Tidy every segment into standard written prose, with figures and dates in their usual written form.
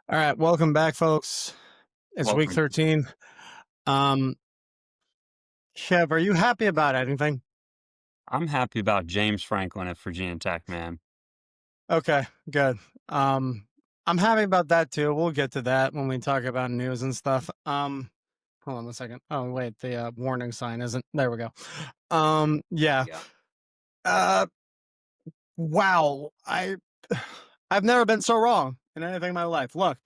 All right, welcome back, folks. It's week Welcome. 13. Um, Chev, are you happy about anything? I'm happy about James Franklin at Virginia Tech, man. Okay, good. I'm happy about that too. We'll get to that when we talk about news and stuff. Hold on a second. Oh, wait, the warning sign isn't. There we go. Yeah. Yeah. Uh, wow. I've never been so wrong in anything in my life. Look,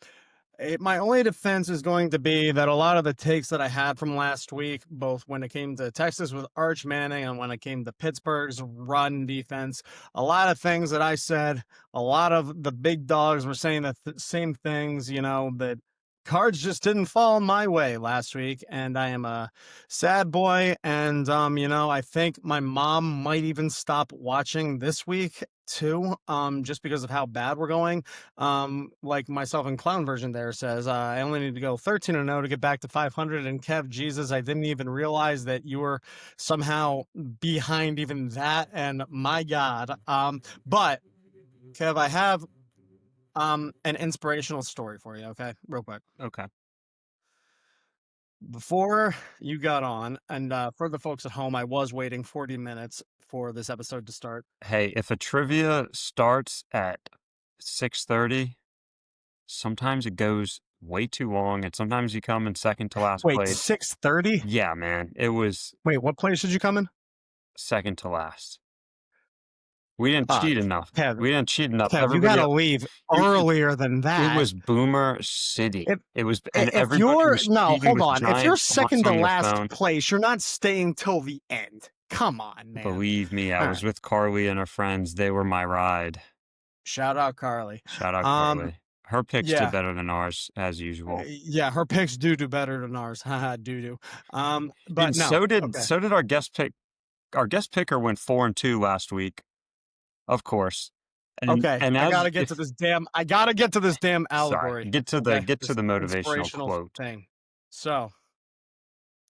my only defense is going to be that a lot of the takes that I had from last week, both when it came to Texas with Arch Manning and when it came to Pittsburgh's run defense, a lot of things that I said, a lot of the big dogs were saying the same things, that cards just didn't fall my way last week. And I am a sad boy. And, I think my mom might even stop watching this week too, just because of how bad we're going. Like myself and Clown version there says, I only need to go 13-0 to get back to 500. And Kev, Jesus, I didn't even realize that you were somehow behind even that. And my God. But Kev, I have an inspirational story for you. Okay, real quick. Okay. Before you got on, and for the folks at home, I was waiting 40 minutes for this episode to start. Hey, if a trivia starts at 6:30, sometimes it goes way too long, and sometimes you come in second to last Wait, place. 6:30? Yeah, man, it was Wait, what place did you come in? second to last. We didn't Uh, cheat enough. Kev, We didn't cheat enough. Kev, you Everybody gotta else, leave it, earlier than it that. was Boomer City. If It was, and if everybody you're was no, cheating hold with on. If you're giant fonts second to on their last phone. place, you're not staying till the end. Come on, man. Believe me, I All was right. with Carly and her friends. They were my ride. Shout out Carly. Shout out Um, Carly. Her picks did yeah. better than ours, as usual. Yeah, her picks do better than ours. Haha, do. But And no. so did Okay. so did our guest pick. Our guest picker went 4-2 last week, of course. And Okay. and I as gotta get to if this damn sorry, allegory. get to the Okay. get to This the motivational inspirational quote. thing. So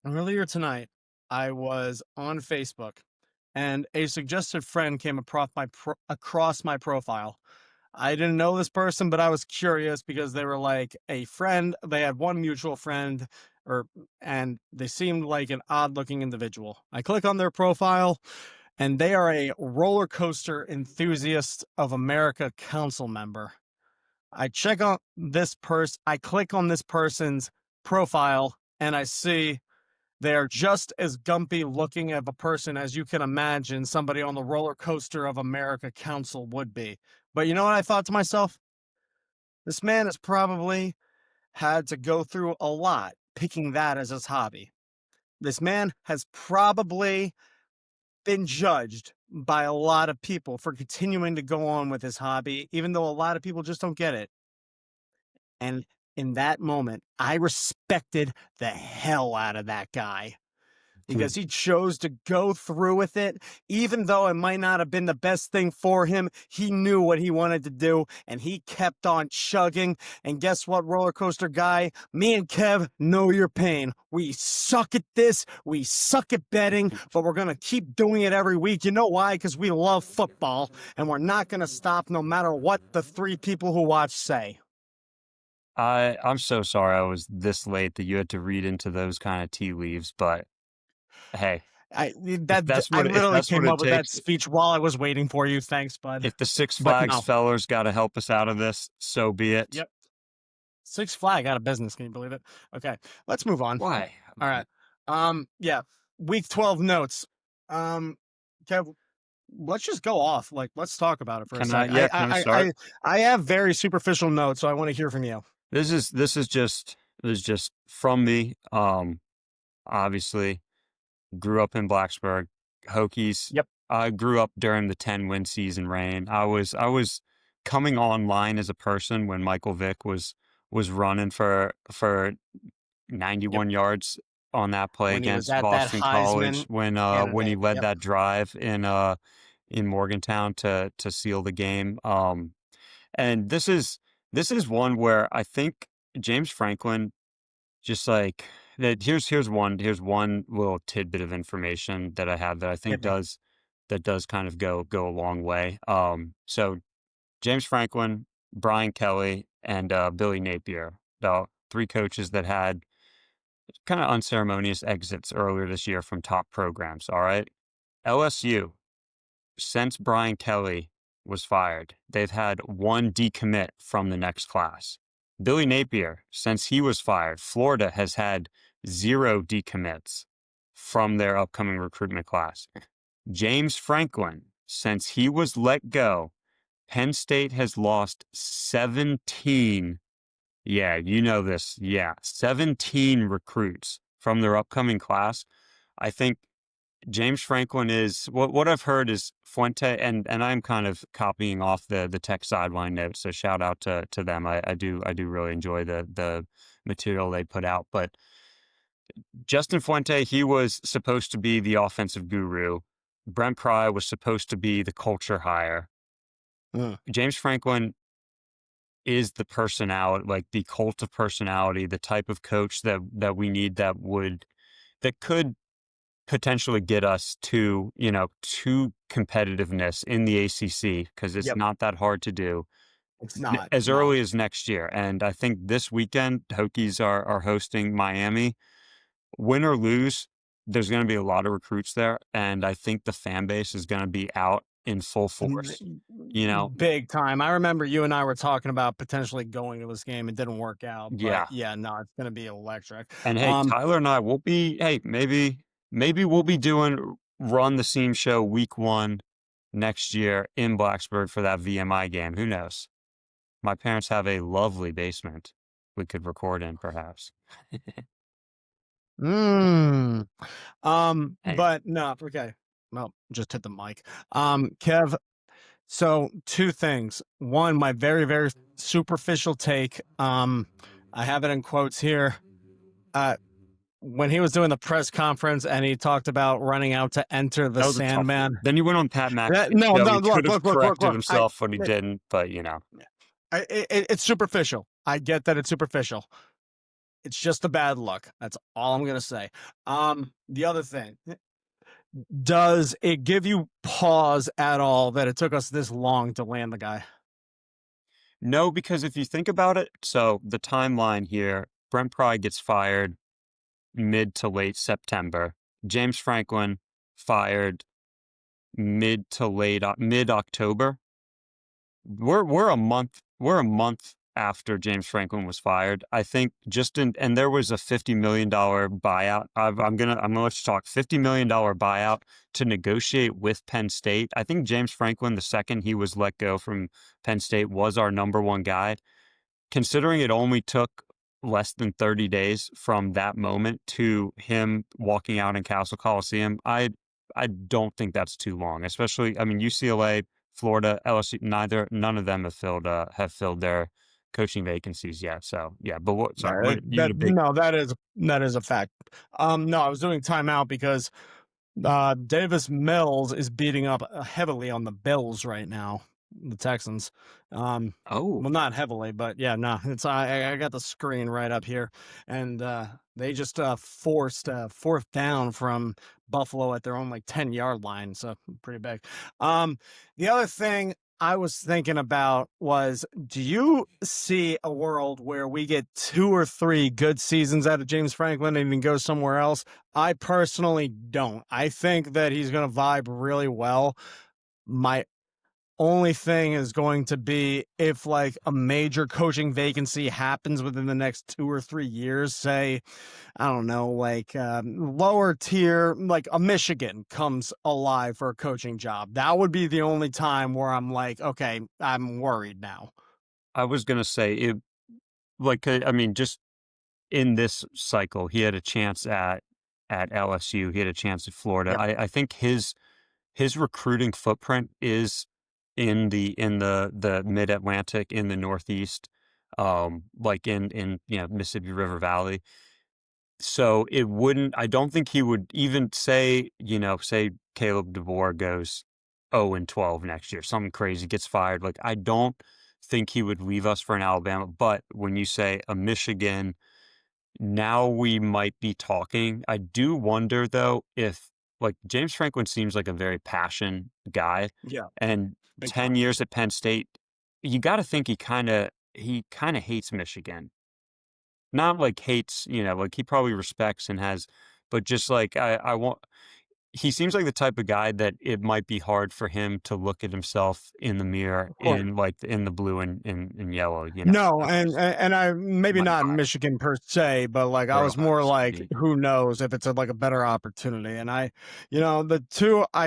earlier tonight, I was on Facebook, and a suggested friend came across my profile. I didn't know this person, but I was curious because they were like a friend. They had one mutual friend, and they seemed like an odd-looking individual. I click on their profile, and they are a roller coaster enthusiast of America council member. I check on this person. I click on this person's profile, and I see they're just as gumpy looking of a person as you can imagine somebody on the roller coaster of America Council would be. But you know what I thought to myself? This man has probably had to go through a lot picking that as his hobby. This man has probably been judged by a lot of people for continuing to go on with his hobby, even though a lot of people just don't get it. And in that moment, I respected the hell out of that guy, because Dude, he chose to go through with it. Even though it might not have been the best thing for him, he knew what he wanted to do, and he kept on chugging. And guess what, roller coaster guy? Me and Kev know your pain. We suck at this. We suck at betting, but we're going to keep doing it every week. You know why? Because we love football, and we're not going to stop no matter what the three people who watch say. I'm so sorry I was this late that you had to read into those kind of tea leaves, but hey, I if literally that's what came it up with that takes, speech while I was waiting for you. Thanks, bud. if the Six But Flags no. fellers got to help us out of this, so be it. Yep. Six Flag out of business. Can you believe it? Okay, let's move on. Why? All right. Yeah. Week 12 notes. Kev, let's just go off. Like, let's talk about it for a Can I? sec. Yeah, can I start? I have very superficial notes, so I want to hear from you. This is just from me. Obviously grew up in Blacksburg, Hokies. Yep. I grew up during the 10-win season reign. I was coming online as a person when Michael Vick was running for Yep. 91 yards on that play When he was against at that Boston College Heisman when he candidate. led Yep. that drive in Morgantown to seal the game. And this is one where I think James Franklin just like that. Here's one little tidbit of information that I have that I think Hit me. does kind of go a long way. So James Franklin Brian Kelly, and Billy Napier. The three coaches that had kind of unceremonious exits earlier this year from top programs. All right. LSU, since Brian Kelly was fired, they've had one decommit from the next class. Billy Napier, since he was fired, Florida has had zero decommits from their upcoming recruitment class. James Franklin, since he was let go, Penn State has lost 17. Yeah, you know this. Yeah, 17 recruits from their upcoming class. I think James Franklin is what I've heard is Fuente, and I'm kind of copying off the tech sideline notes. So shout out to them. I do really enjoy the material they put out. But Justin Fuente, he was supposed to be the offensive guru. Brent Pry was supposed to be the culture hire. Mm. James Franklin is the personality, like the cult of personality, the type of coach that we need that could potentially get us to competitiveness in the ACC because it's Yep. not that hard to do It's not. as No. early as next year. And I think this weekend, Hokies are hosting Miami. Win or lose, there's going to be a lot of recruits there, and I think the fan base is going to be out in full force. You know, Big time. I remember you and I were talking about potentially going to this game. It didn't work out, but yeah. yeah, no, it's going to be electric. And hey, Um, Tyler and I will be. Hey, maybe we'll be doing Run the Seam Show week 1 next year in Blacksburg for that VMI game. Who knows? My parents have a lovely basement we could record in, perhaps. mm, Hey, but no, okay. Well, just hit the mic. Kev, so two things. One, my very, very superficial take. I have it in quotes here. Uh, when he was doing the press conference and he talked about running out to enter the that was a tough one. Sandman. Then you went on Pat That, McAfee's no, show. no, He could look, have look, look, look, corrected look. himself, but he didn't. But you know, It's superficial. I get that it's superficial. It's just a bad look. That's all I'm gonna say. The other thing, does it give you pause at all that it took us this long to land the guy? no, because if you think about it, so the timeline here, Brent Pry gets fired mid to late September. James Franklin fired mid October. We're a month after James Franklin was fired. I think and there was a $50 million buyout. I'm gonna let you talk $50 million buyout to negotiate with Penn State. I think James Franklin, the second he was let go from Penn State, was our number one guy. Considering it only took less than 30 days from that moment to him walking out in Castle Coliseum, I don't think that's too long. Especially, I mean, UCLA, Florida, LSU, none of them have filled their coaching vacancies yet. So yeah, but sorry, Yeah, you had a big. that is a fact. No, I was doing timeout because Davis Mills is beating up heavily on the Bills right now, the Texans. Oh, Well, not heavily, but yeah, no, it's I got the screen right up here, and they just forced fourth down from Buffalo at their own like 10-yard line, so pretty big. The other thing I was thinking about was, do you see a world where we get 2 or 3 good seasons out of James Franklin and he go somewhere else? I personally don't. I think that he's going to vibe really well. My only thing is going to be if like a major coaching vacancy happens within the next 2 or 3 years, say, I don't know, like lower tier, like a Michigan comes alive for a coaching job. That would be the only time where I'm like, okay, I'm worried now. I was gonna say it. Like, I mean, just in this cycle, he had a chance at LSU. He had a chance at Florida. Yep. I think his recruiting footprint is in the mid-Atlantic, in the Northeast, like in Mississippi River Valley. So it wouldn't I don't think he would even say Caleb DeBoer goes 0-12 next year, something crazy, gets fired. Like, I don't think he would leave us for an Alabama. But when you say a Michigan, now we might be talking. I do wonder though if, like, James Franklin seems like a very passionate guy, Yeah. and Big 10 time. years at Penn State, you got to think he kind of hates Michigan. Not like hates, like he probably respects and has, but just like I want. He seems like the type of guy that it might be hard for him to look at himself in the mirror Of course. in like in the blue and yellow, No, That's just and I maybe my not vibe Michigan per se, but like I or was Ohio more like, State. who knows if it's like a better opportunity. And I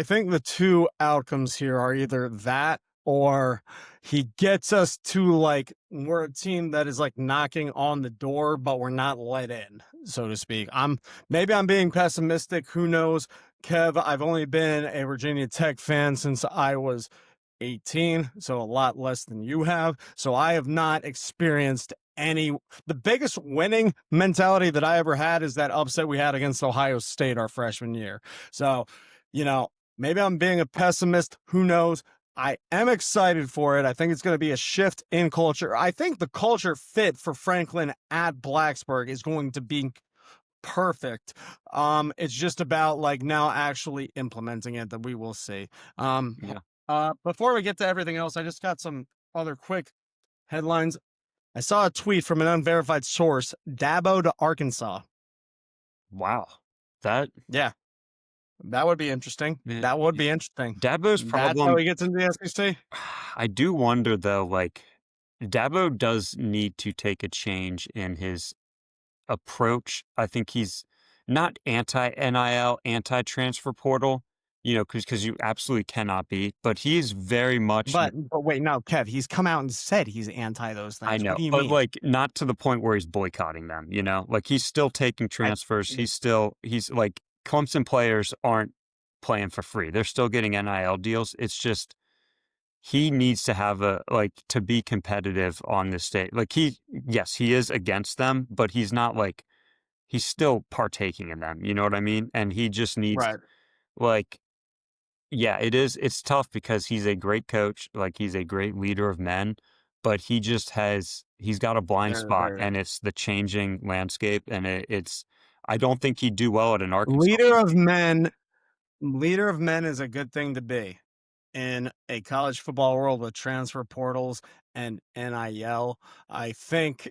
think the two outcomes here are either that or he gets us to like we're a team that is like knocking on the door, but we're not let in, so to speak. I'm being pessimistic. Who knows? Kev, I've only been a Virginia Tech fan since I was 18, so a lot less than you have. So I have not experienced the biggest winning mentality that I ever had is that upset we had against Ohio State our freshman year. So, maybe I'm being a pessimist. Who knows? I am excited for it. I think it's going to be a shift in culture. I think the culture fit for Franklin at Blacksburg is going to be perfect. It's just about like now actually implementing it that we will see. Um, Yeah. Before we get to everything else, I just got some other quick headlines. I saw a tweet from an unverified source, Dabo to Arkansas. Wow. That Yeah, that would be interesting. man, That would be interesting. Dabo's That's how problem. he gets into the SEC. I do wonder though, like Dabo does need to take a change in his approach. I think he's not anti NIL, anti transfer portal, because you absolutely cannot be, but he's very much. But wait, no, Kev, he's come out and said he's anti those I things. What know, do you but mean? like not to the point where he's boycotting them, like he's still taking I, transfers. He's like Clemson players aren't playing for free. They're still getting NIL deals. It's just he needs to have to be competitive on this stage. Like yes, he is against them, but he's not like he's still partaking in them. You know what I mean? And he just needs right. like, yeah, it's tough because he's a great coach, like he's a great leader of men, but he's got a blind There, spot there. and it's the changing landscape. And I don't think he'd do well at an Arkansas. Leader of men. Leader of men is a good thing to be in a college football world with transfer portals and NIL. I think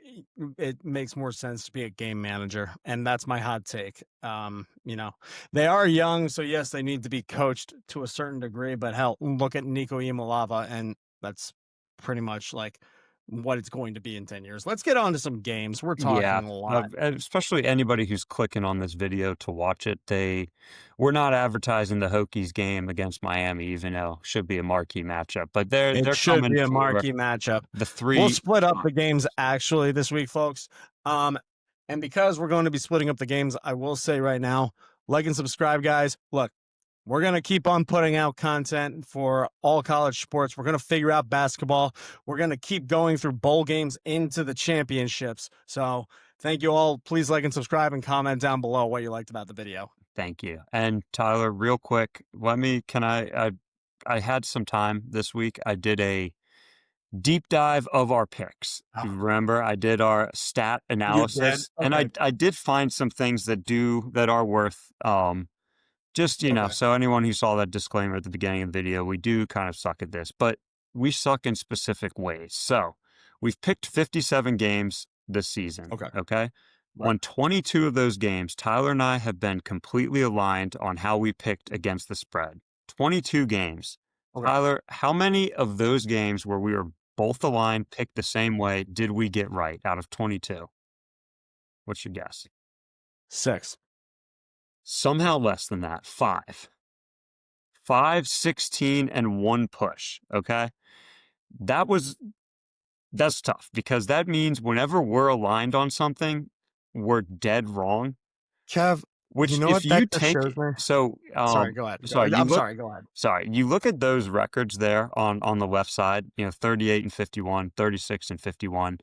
it makes more sense to be a game manager, and that's my hot take. They are young, so yes, they need to be coached to a certain degree. But hell, look at Nico Imalava, and that's pretty much like what it's going to be in 10 years. Let's get on to some games. We're Yeah, talking a lot. especially anybody who's clicking on this video to watch it. We're not advertising the Hokies game against Miami, even though it should be a marquee matchup. But It they're should coming be a for marquee matchup. the We'll three. split up the games actually this week, folks. Um, and because we're going to be splitting up the games, I will say right now, like and subscribe, guys. Look, we're going to keep on putting out content for all college sports. We're going to figure out basketball. We're going to keep going through bowl games into the championships. So thank you all. Please like and subscribe and comment down below what you liked about the video. Thank you. And Tyler, real quick, I had some time this week. I did a deep dive of our picks. Oh, Remember, I did our stat you did? analysis, and Okay. I did find some things that are worth just Okay. so anyone who saw that disclaimer at the beginning of the video, we do kind of suck at this, but we suck in specific ways. So we've picked 57 games this season. Okay. Okay. Right. On 22 of those games, Tyler and I have been completely aligned on how we picked against the spread. 22 games. Okay. Tyler, how many of those games where we were both aligned, picked the same way, did we get right out of 22? What's your guess? 6. Somehow less than that. 5. 5, 16, and 1 push. Okay. That was, that's tough because that means whenever we're aligned on something, we're dead wrong. Kev, you Which know if what that you just shows take, me? so, Sorry, go ahead. sorry, I'm sorry, go ahead. you look at those records there on the left side, 38 and 51, 36 and 51.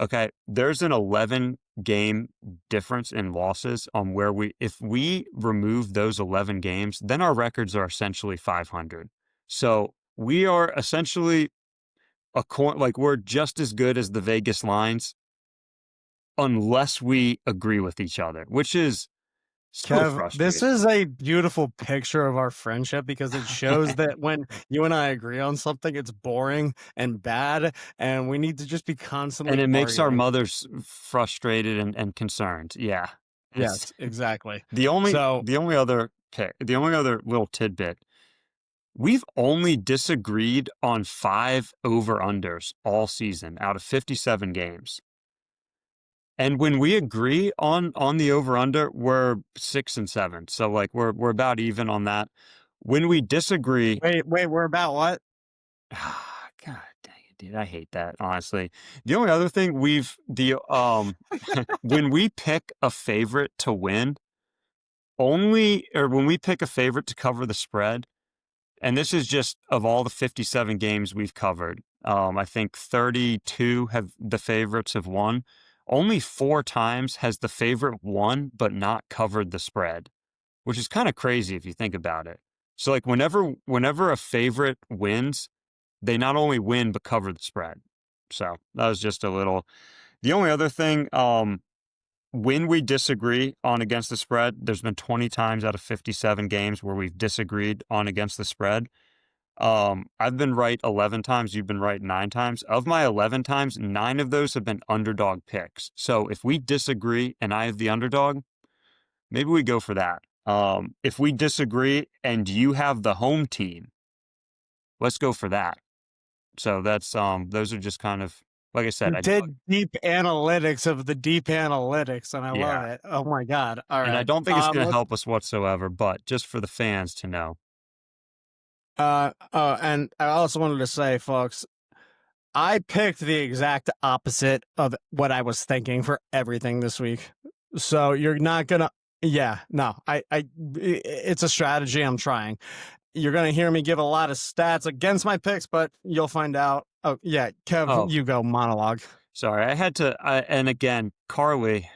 Okay. There's an 11 game difference in losses on if we remove those 11 games, then our records are essentially 500. So we are essentially we're just as good as the Vegas lines unless we agree with each other, which is So Kev, this frustrating. is a beautiful picture of our friendship because it shows that when you and I agree on something, it's boring and bad, and we need to just be And constantly it makes our arguing. mothers frustrated and concerned. Yeah. It's Yes, exactly. the only So, the only other the only other little tidbit. We've only disagreed on 5 over-unders all season out of 57 games. And when we agree on the over-under, we're 6 and 7. So, like, we're about even on that. When we disagree, wait, we're about what? God dang it, dude, I hate that, honestly. The only other thing when we pick a favorite to win, when we pick a favorite to cover the spread, and this is just of all the 57 games we've covered. I think 32 have the favorites have won. Only 4 times has the favorite won but not covered the spread, which is kind of crazy if you think about it. So like whenever a favorite wins, they not only win but cover the spread. So that was just a little. The only other thing, when we disagree on against the spread, there's been 20 times out of 57 games where we've disagreed on against the spread. I've been right 11 times. You've been right 9 times. Of my 11 times, 9 of those have been underdog picks. So if we disagree and I have the underdog, maybe we go for that. If we disagree and you have the home team, let's go for that. So that's those are just kind of like I said. You did deep analytics of the deep analytics, and I love Yeah, it. Oh my god. All and I right. don't think it's going to Let's help us whatsoever. But just for the fans to know. and I also wanted to say, folks, I picked the exact opposite of what I was thinking for everything this week. So you're not gonna, yeah, no, it's a strategy I'm trying. You're gonna hear me give a lot of stats against my picks, but you'll find out. Oh, yeah, Kev, Oh, you go monologue. sorry, I had to. And again, Carly.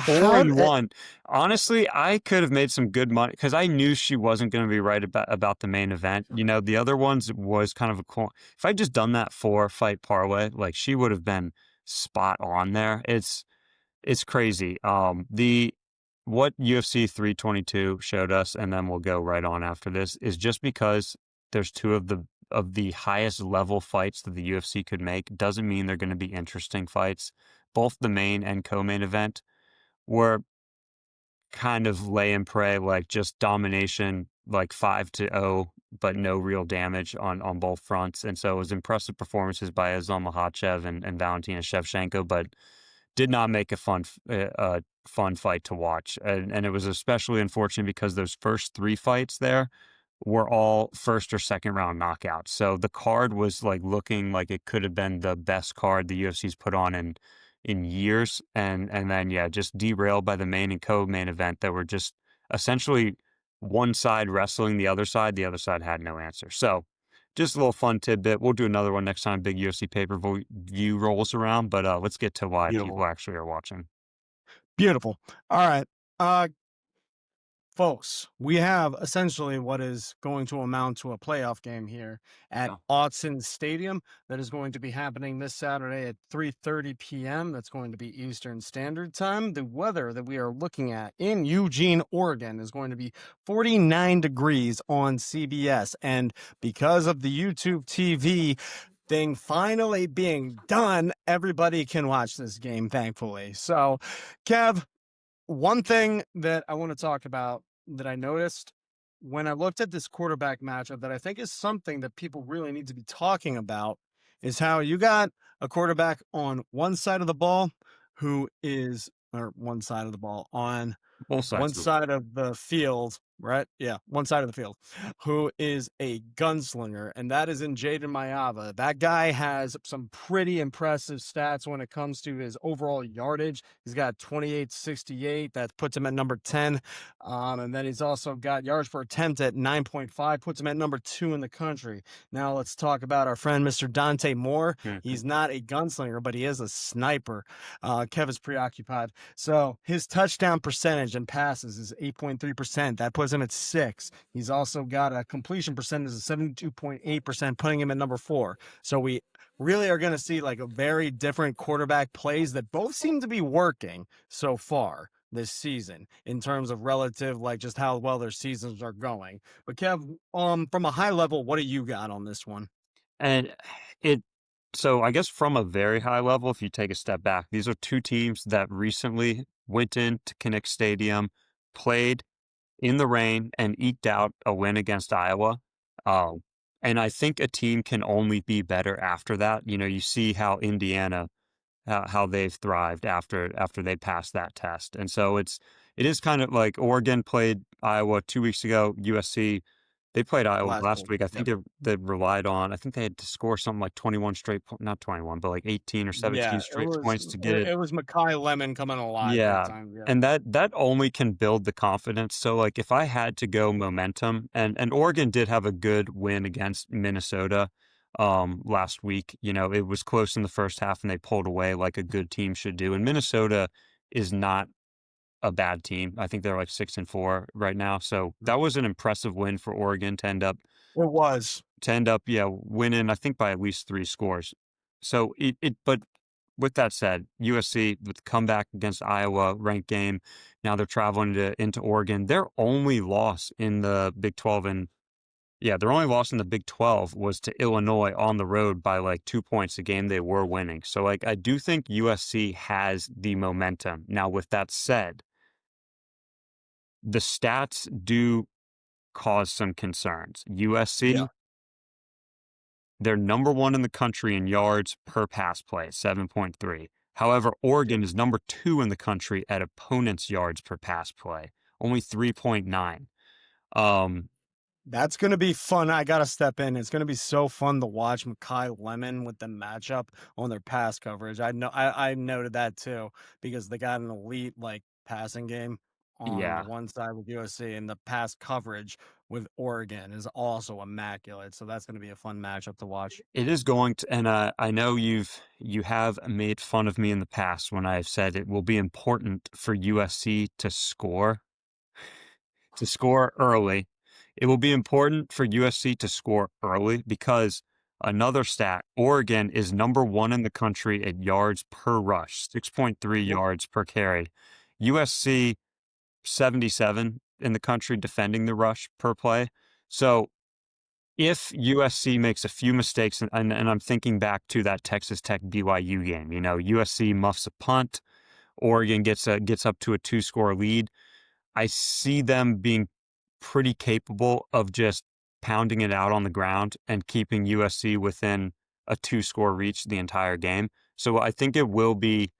4 How? and 1. Honestly, I could have made some good money because I knew she wasn't gonna be right about the main event. You know, the other ones was kind of a cool if I'd just done that 4-fight parlay, like, she would have been spot on there. It's crazy. The what UFC 322 showed us, and then we'll go right on after this, is just because there's 2 of the highest level fights that the UFC could make, doesn't mean they're gonna be interesting fights. Both the main and co-main event were kind of lay and pray, like just domination, like 5-0, but no real damage on both fronts. And so it was impressive performances by Azam Makhachev and Valentina Shevchenko, but did not make a fun fight to watch. And it was especially unfortunate because those first 3 fights there were all first or second round knockouts. So the card was like looking like it could have been the best card the UFC's put on in years. And then yeah, just derailed by the main and co-main event that were just essentially one side wrestling the other side had no answer. So just a little fun tidbit. We'll do another one next time big UFC pay-per-view rolls around, but let's get to why Beautiful. people actually are watching. Beautiful. All right. Uh, Folks, we have essentially what is going to amount to a playoff game here at Yeah. Autzen Stadium that is going to be happening this Saturday at 3:30 p.m. That's going to be Eastern Standard Time. The weather that we are looking at in Eugene, Oregon is going to be 49 degrees on CBS. And because of the YouTube TV thing finally being done, everybody can watch this game, thankfully. So, Kev, one thing that I want to talk about that I noticed when I looked at this quarterback matchup that I think is something that people really need to be talking about is how you got a quarterback on one side of the ball who is, or one side of the ball, on Both one sides of the side of the field, right? Yeah, one side of the field, who is a gunslinger, and that is in Jaden Mayava. That guy has some pretty impressive stats when it comes to his overall yardage. He's got 2868. That puts him at number 10. And then he's also got yards per attempt at 9.5, puts him at number 2 in the country. Now let's talk about our friend, Mr. Dante Moore. Mhm. He's not a gunslinger, but he is a sniper. Kevin's preoccupied. So his touchdown percentage and passes is 8.3%. That puts him at 6. He's also got a completion percentage of 72.8%, putting him at number 4. So we really are going to see like a very different quarterback plays that both seem to be working so far. this season in terms of relative, like just how well their seasons are going. But Kev, from a high level, what do you got on this one? And it so I guess from a very high level, if you take a step back, these are two teams that recently went into Kinnick Stadium, played in the rain, and eked out a win against Iowa. Um, and I think a team can only be better after that. You know, you see how Indiana how they've thrived after they passed that test. And so it is kind of like Oregon played Iowa 2 weeks ago. USC they played Iowa Last last week. week. I think Yep. they relied on. I think they had to score something like 21 straight, not 21, but like 18 or 17 Yeah, straight points to get it. it was Makai Lemon coming alive big Yeah, time. Yeah. and that only can build the confidence. So, like, if I had to go momentum, and Oregon did have a good win against Minnesota, last week. You know, it was close in the first half, and they pulled away like a good team should do. And Minnesota is not a bad team. I think they're like 6-4 right now. So Mhm. that was an impressive win for Oregon It was. yeah, winning, I think by at least 3 scores. So but with that said, USC with the comeback against Iowa, ranked game, now they're traveling into Oregon. Their only loss in the Big 12 was to Illinois on the road by like 2 points, a game they were winning. So like I do think USC has the momentum. Now with that said, the stats do cause some concerns. Yeah. USC, they're number 1 in the country in yards per pass play, 7.3. However, Yep. Oregon is number 2 in the country at opponents' yards per pass play, only 3.9. Um, That's gonna be fun. I gotta step in. It's gonna be so fun to watch Makai Lemon with the matchup on their pass coverage. I noted that too because they got an elite like passing game on the yeah, one side with USC, and the pass coverage with Oregon is also immaculate. So that's gonna be a fun matchup to watch. it is going to, and I know you have made fun of me in the past when I've said it will be important for USC to score early. It will be important for USC to score early because another stat, Oregon is number 1 in the country at yards per rush, 6.3 Yep. yards per carry. USC 77 in the country defending the rush per play. So if USC makes a few mistakes, and I'm thinking back to that Texas Tech BYU game, you know, USC muffs a punt, Oregon gets up to a 2-score lead. I see them being pretty capable of just pounding it out on the ground and keeping USC within a 2-score reach the entire game. So I think it will be,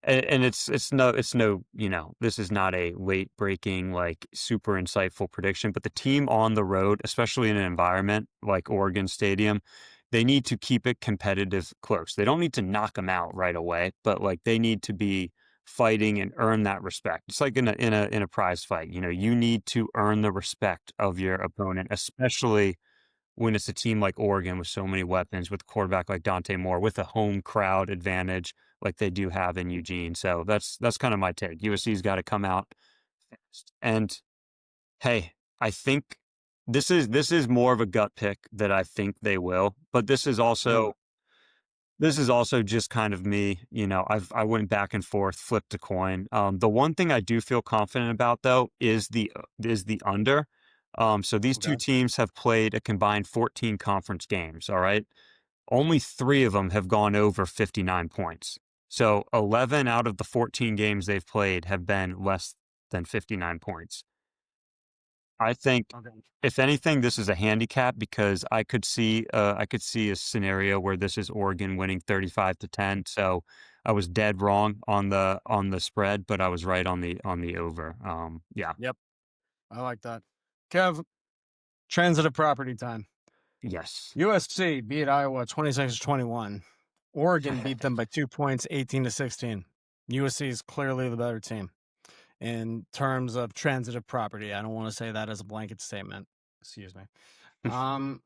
and it's no, you know, this is not a late breaking, like super insightful prediction, but the team on the road, especially in an environment like Oregon Stadium, they need to keep it competitive close. They don't need to knock them out right away, but like they need to be fighting and earn that respect. It's like in a prize fight. You know, you need to earn the respect of your opponent, especially when it's a team like Oregon with so many weapons, with a quarterback like Dante Moore, with a home crowd advantage like they do have in Eugene. So that's kind of my take. USC's got to come out fast. And hey, I think this is more of a gut pick that I think they will, but Mm. this is also just kind of me. You know, I went back and forth, flipped a coin. The one thing I do feel confident about though is the under. So these two Okay. teams have played a combined 14 conference games. All right, only 3 of them have gone over 59 points. So 11 out of the 14 games they've played have been less than 59 points. I think Okay. if anything, this is a handicap because I could see a scenario where this is Oregon winning 35-10. So I was dead wrong on the spread, but I was right on the over. Yeah. Yep. I like that. Kev, transitive property time. Yes. USC beat Iowa 26-21. Oregon beat them by 2 points, 18-16. USC is clearly the better team in terms of transitive property. I don't want to say that as a blanket statement. Excuse me. Um,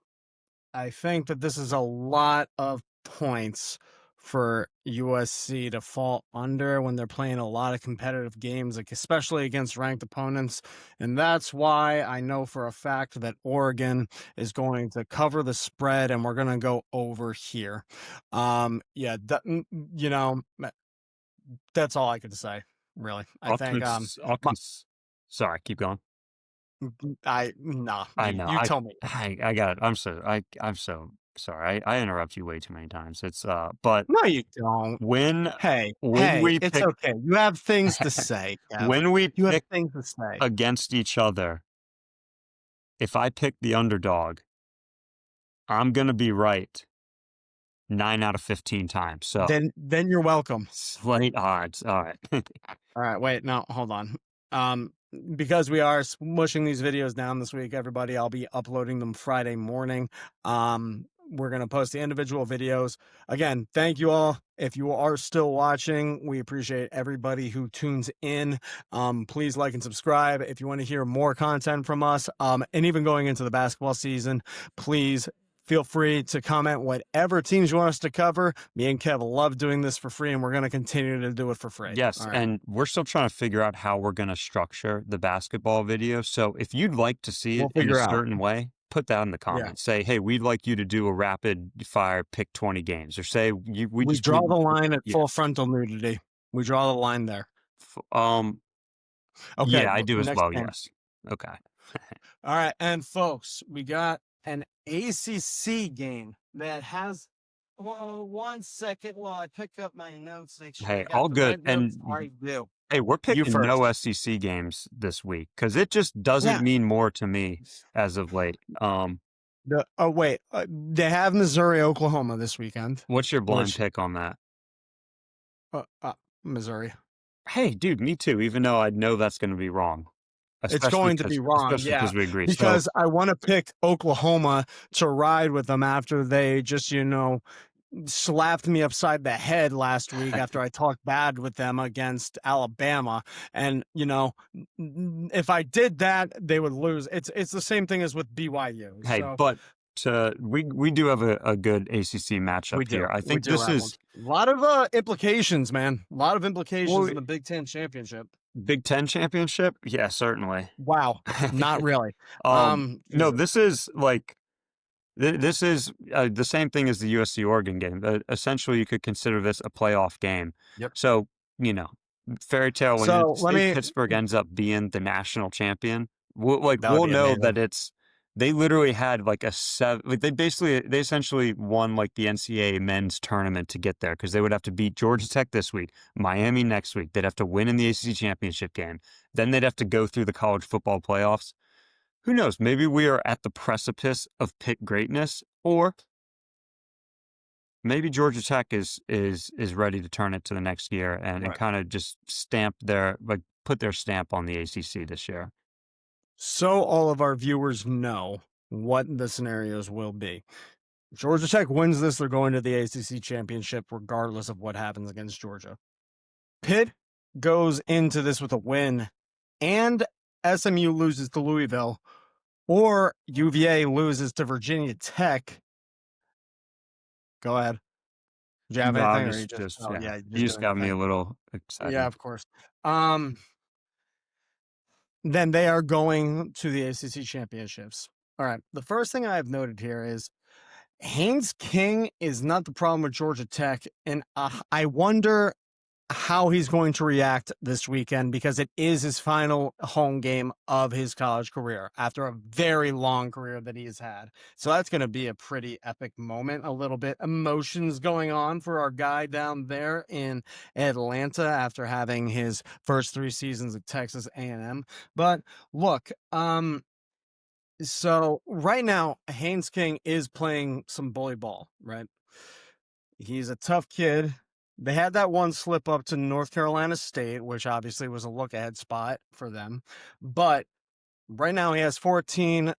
I think that this is a lot of points for USC to fall under when they're playing a lot of competitive games, like especially against ranked opponents. And that's why I know for a fact that Oregon is going to cover the spread and we're going to go over here. Yeah, you know, that's all I could say. really. I think Autzen sorry, keep going. nah, I you know. you tell me. I got it. I'm so sorry. I interrupt you way too many times. It's but No, you don't. when Hey, when hey, we it's pick okay. You have things to say, Kev. when we You have pick things to say. against each other, if I pick the underdog, I'm gonna be right 9 out of 15 times. So Then you're welcome. slight odds. All right. All right, wait, no, hold on. Um, because we are smushing these videos down this week, everybody, I'll be uploading them Friday morning. We're gonna post the individual videos. Again, thank you all. If you are still watching, we appreciate everybody who tunes in. Please like and subscribe if you want to hear more content from us. And even going into the basketball season, please feel free to comment whatever teams you want us to cover. Me and Kev love doing this for free, and we're going to continue to do it for free. Yes, All right. and we're still trying to figure out how we're gonna structure the basketball video. So if you'd like to see We'll it in a figure out. certain way, put that in the Yeah. comments. Say, hey, we'd like you to do a rapid fire pick 20 games, or say we We just draw the line at yeah. full frontal nudity. We draw the line there. Okay. Yeah, I do as Next well. game. Yes. Okay. All right. And folks, we got an ACC game that has. Well, 1 second while I pick up my notes, make sure I Hey, got all the good. right notes. And I do. hey, we're You picking no first. SEC games this week because it just doesn't Yeah. mean more to me as of late. Oh, wait. They have Missouri, Oklahoma this weekend, What's your blind which, pick on that? Missouri. Hey, dude, me too. Even though I know that's going to be wrong, It's going to be wrong, especially yeah, because we agree. So because I wanna pick Oklahoma to ride with them after they just, slapped me upside the head last week after I talked bad with them against Alabama, and, if I did that, they would lose. It's the same thing as with BYU, hey, so but we do have a good ACC we matchup do. here. I We think do this have one. is A lot of, implications, man. A lot of implications well, in the Big Ten championship. Big Ten championship. Yeah, certainly. Wow, not really. No, Jesus. this is like this is the same thing as the USC Oregon game. Essentially, you could consider this a playoff game. Yep. So, you know, fairy tale when So, let say me Pittsburgh ends up being the national champion, that would we'll be know amazing. that they literally had like a seven. Like they essentially won like the NCAA men's tournament to get there because they would have to beat Georgia Tech this week, Miami next week. They'd have to win in the ACC championship game. Then they'd have to go through the college football playoffs. Who knows? Maybe we are at the precipice of Pitt greatness, or maybe Georgia Tech is ready to turn it to the next year and Right. kind of just put their stamp on the ACC this year. So all of our viewers know what the scenarios will be. Georgia Tech wins this, they're going to the ACC championship regardless of what happens against Georgia. Pitt goes into this with a win and SMU loses to Louisville or UVA loses to Virginia Tech. Go ahead. Do you have No, anything I'm or you just just oh yeah. yeah, you're You just just doing your got me thing. a little Yeah, excited. of course. Um then they are going to the ACC championships. All right. The first thing I have noted here is Haynes King is not the problem with Georgia Tech, and I wonder how he's going to react this weekend because it is his final home game of his college career after a very long career that he has had. So that's going to be a pretty epic moment. A little bit emotions going on for our guy down there in Atlanta after having his first 3 seasons at Texas A&M. But look, so right now, Haynes King is playing some bully ball, right? He's a tough kid. They had that one slip up to North Carolina State, which obviously was a look ahead spot for them. But right now, he has 14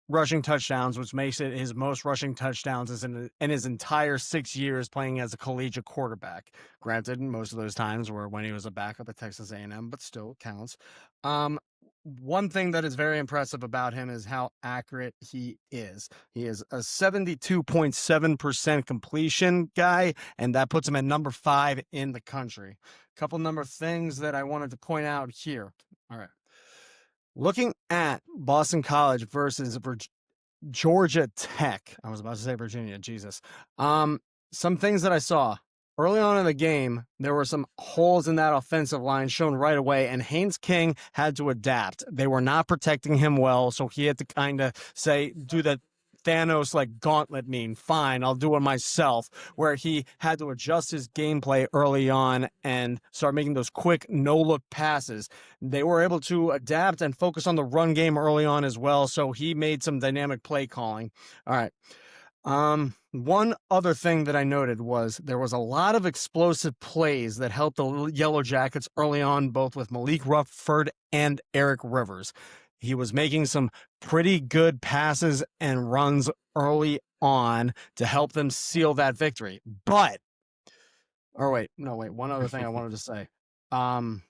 rushing touchdowns, which makes it his most rushing touchdowns in his entire 6 years playing as a collegiate quarterback. Granted, most of those times were when he was a backup at Texas A&M, but still counts. One thing that is very impressive about him is how accurate he is. He is a 72.7% completion guy, and that puts him at number 5 in the country. A couple number things that I wanted to point out here. All right. Looking at Boston College versus Georgia Tech. I was about to say Virginia. Jesus. Some things that I saw. early on in the game, there were some holes in that offensive line shown right away, and Haynes King had to adapt. They were not protecting him well, so he had to kind of say, do the Thanos like gauntlet meme. Fine, I'll do it myself. Where he had to adjust his gameplay early on and start making those quick no look passes. They were able to adapt and focus on the run game early on as well, so he made some dynamic play calling. All right. One other thing that I noted was there was a lot of explosive plays that helped the Yellow Jackets early on, both with Malik Rufford and Eric Rivers. He was making some pretty good passes and runs early on to help them seal that victory. But, or wait, no, wait, one other thing I wanted to say. Um,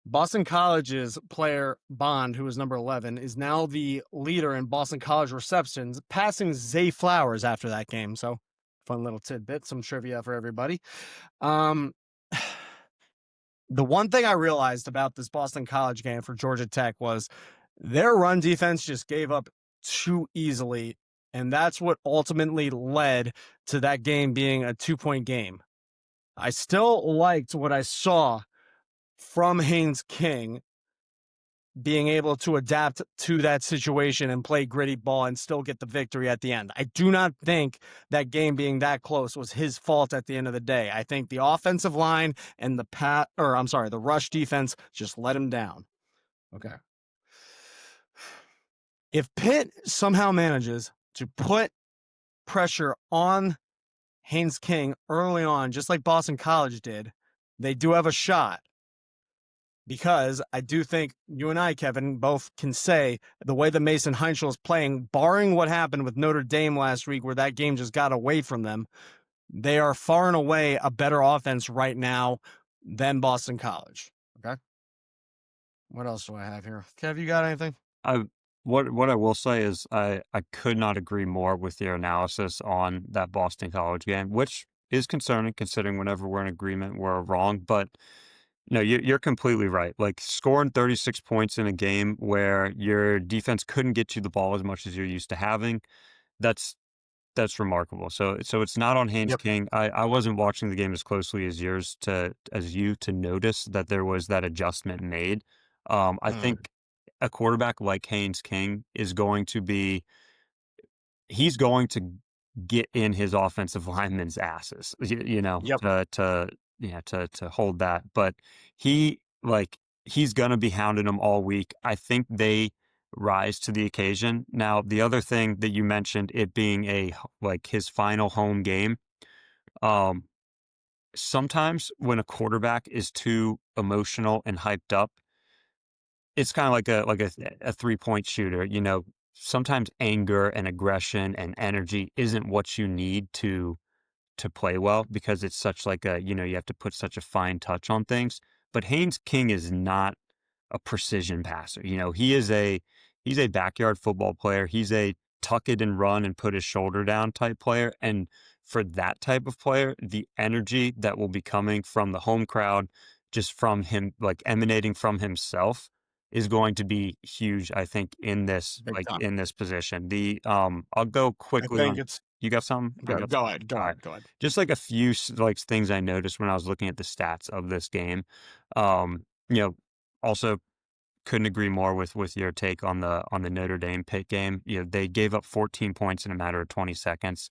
Boston College's player Bond, who is number 11, is now the leader in Boston College receptions, passing Zay Flowers after that game. So, fun little tidbit, some trivia for everybody. Um, the one thing I realized about this Boston College game for Georgia Tech was their run defense just gave up too easily. And that's what ultimately led to that game being a 2-point game. I still liked what I saw from Haynes King being able to adapt to that situation and play gritty ball and still get the victory at the end. I do not think that game being that close was his fault at the end of the day. I think the offensive line and the rush defense just let him down. Okay. If Pitt somehow manages to put pressure on Haynes King early on, just like Boston College did, they do have a shot. Because I do think you and I, Kevin, both can say the way that Mason Heinschel is playing, barring what happened with Notre Dame last week where that game just got away from them, they are far and away a better offense right now than Boston College. Okay. What else do I have here? Kev, you got anything? I what I will say is I could not agree more with your analysis on that Boston College game, which is concerning considering whenever we're in agreement, we're wrong. But no, you're completely right. Like scoring 36 points in a game where your defense couldn't get you the ball as much as you're used to having, that's that's remarkable. So it's not on Haynes Yep. King. I wasn't watching the game as closely as you to notice that there was that adjustment made. I Mm. think a quarterback like Haynes King is going to be he's going to get in his offensive linemen's asses, Yep. to hold that. But he's gonna be hounding them all week. I think they rise to the occasion. Now, the other thing that you mentioned, it being like his final home game, um, sometimes when a quarterback is too emotional and hyped up, it's kinda like a three-point shooter, sometimes anger and aggression and energy isn't what you need to play well because it's such like you have to put such a fine touch on things. But Haynes King is not a precision passer. He's a backyard football player. He's a tuck it and run and put his shoulder down type player. And for that type of player, the energy that will be coming from the home crowd, just from him, like emanating from himself, is going to be huge, I think, Big time. in this position. I'll go I quickly think on. it's You got something? I got go some. ahead. Go All right. ahead. Go ahead. Just like a few like things I noticed when I was looking at the stats of this game. Um, you know, also couldn't agree more with your take on the Notre Dame Pitt game. They gave up 14 points in a matter of 20 seconds.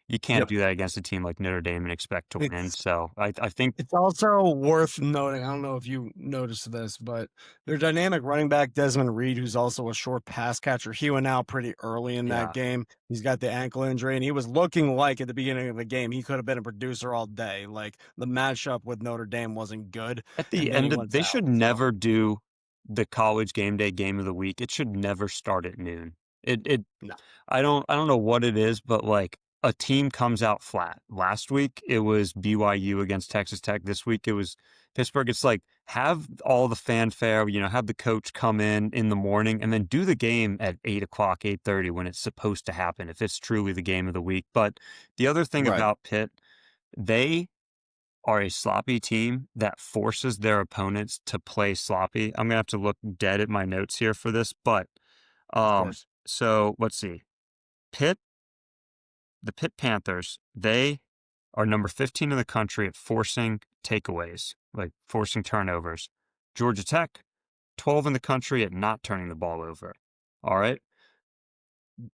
You can't Yep. do that against a team like Notre Dame and expect to win. It's So I think It's also worth noting, I don't know if you noticed this, but their dynamic running back, Desmond Reed, who's also a short pass catcher, he went out pretty early in that yeah. game. He's got the ankle injury, and he was looking like at the beginning of the game, he could have been a producer all day. Like the matchup with Notre Dame wasn't good, At and the then he end of went they out. should So, never do the college game day game of the week. It should never start at noon. It no. I don't know what it is, but like a team comes out flat. Last week it was BYU against Texas Tech. This week it was Pittsburgh. It's like have all the fanfare, have the coach come in the morning and then do the game at 8 o'clock, 8:30 when it's supposed to happen, if it's truly the game of the week. But the other thing Right. about Pitt, they are a sloppy team that forces their opponents to play sloppy. I'm gonna have to look dead at my notes here for this, but Of course. so let's see. Pitt, the Pitt Panthers, they are number 15 in the country at forcing takeaways, like forcing turnovers. Georgia Tech, 12 in the country at not turning the ball over. All right.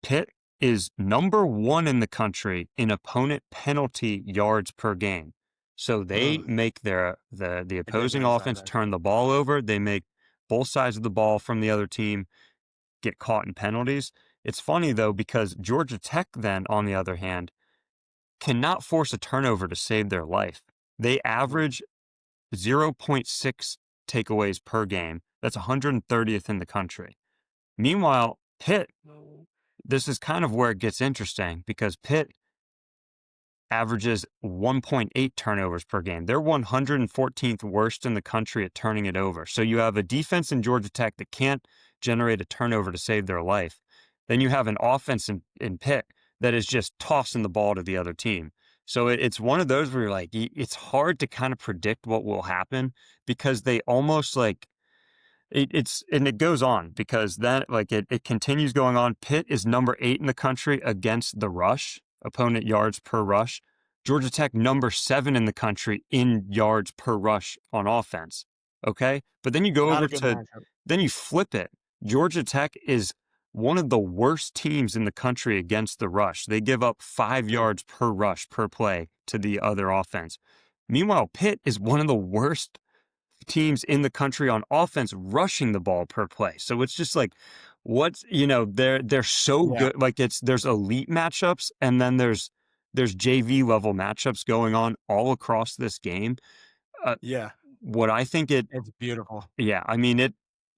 Pitt is number 1 in the country in opponent penalty yards per game. So they Ugh, make the I did opposing notice that offense turn actually. the ball over. They make both sides of the ball from the other team get caught in penalties. It's funny though, because Georgia Tech then, on the other hand, cannot force a turnover to save their life. They Mm. average 0.6 takeaways per game. That's 130th in the country. Meanwhile, Pitt, this is kind of where it gets interesting because Pitt averages 1.8 turnovers per game. They're 114th worst in the country at turning it over. So you have a defense in Georgia Tech that can't generate a turnover to save their life. Then you have an offense in Pitt that is just tossing the ball to the other team. So it's one of those where you're like, it's hard to kind of predict what will happen because they almost like and it goes on because then like it continues going on. Pitt is number 8 in the country against the rush, opponent yards per rush. Georgia Tech number 7 in the country in yards per rush on offense. Okay. But then you go Not over a good to, matchup. then you flip it. Georgia Tech is one of the worst teams in the country against the rush. They give up 5 Mm. yards per rush per play to the other offense. Meanwhile, Pitt is one of the worst teams in the country on offense rushing the ball per play. So it's just like what's they're so Yeah, good. Like there's elite matchups and then there's JV level matchups going on all across this game. Uh, yeah, what I think it it's beautiful. yeah, I mean it